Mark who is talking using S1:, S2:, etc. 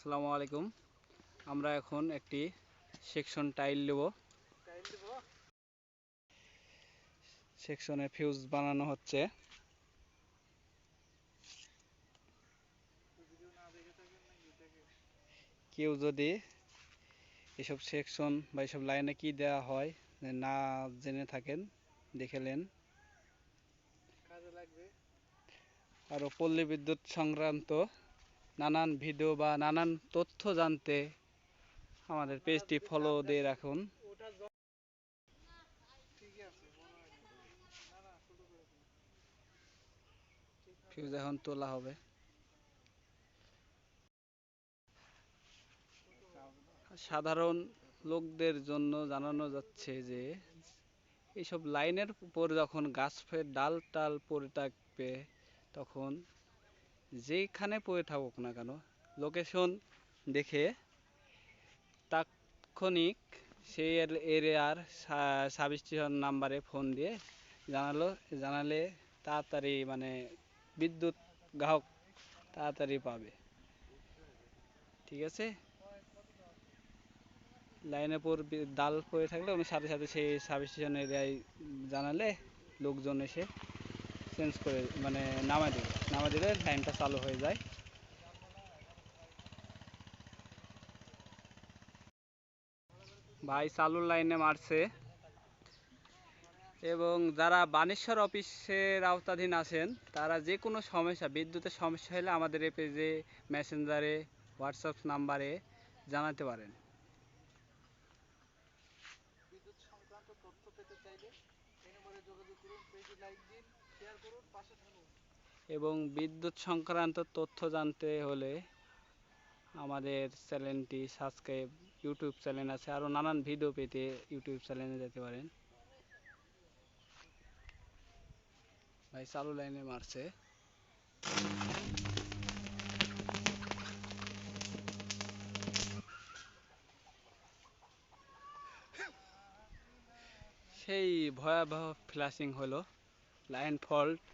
S1: আসসালামু আলাইকুম। আমরা এখন একটি সেকশন টাইল দেব। সেকশনে ফিউজ বানানো হচ্ছে। কেউ যদি এসব সেকশন বা এসব লাইনে কি দেওয়া হয় না জেনে থাকেন, দেখেলেন। আরও পল্লী বিদ্যুৎ সংক্রান্ত নানান ভিডিও বা নানান তথ্য জানতে আমাদের পেজটি ফলো দিয়ে রাখুন। ফিউজ এখন তোলা হবে। সাধারণ লোকদের জন্য জানানো যাচ্ছে যে এইসব লাইনের উপর যখন গাছের ডাল টাল পড়ে থাকবে, তখন যেখানে পড়ে থাকুক না কেন লোকেশন দেখে তাৎক্ষণিক সেই এরিয়ার সাবস্টেশন নাম্বারে ফোন দিয়ে জানালে তাড়াতাড়ি বিদ্যুৎ গ্রাহক তাড়াতাড়ি পাবে। ঠিক আছে, লাইনের উপর ডাল পড়ে থাকলে আমি সাথে সাথে সেই সাবস্টেশন এরিয়ায় জানালে লোকজন এসে চেঞ্জ করে নামা দিলে লাইনটা চালু হয়ে যায়। ভাই চালুর লাইনে মারছে। এবং যারা বানেশ্বর অফিসের আওতাধীন আছেন তারা যে কোনো সমস্যা, বিদ্যুতের সমস্যা হলে আমাদের এই পেজে, মেসেঞ্জারে, হোয়াটসঅ্যাপ নাম্বারে জানাতে পারেন। এবং বিদ্যুৎ সংক্রান্ত তথ্য জানতে হলে আমাদের চ্যানেলটি সাবস্ক্রাইব, ইউটিউব চ্যানেল আছে, আরও নানান ভিডিও পেতে ইউটিউব চ্যানেলে যেতে পারেন। ভাই চালু লাইনে মারছে। সেই ভয়াবহ ফ্ল্যাশিং হলো, লাইন ফল্ট।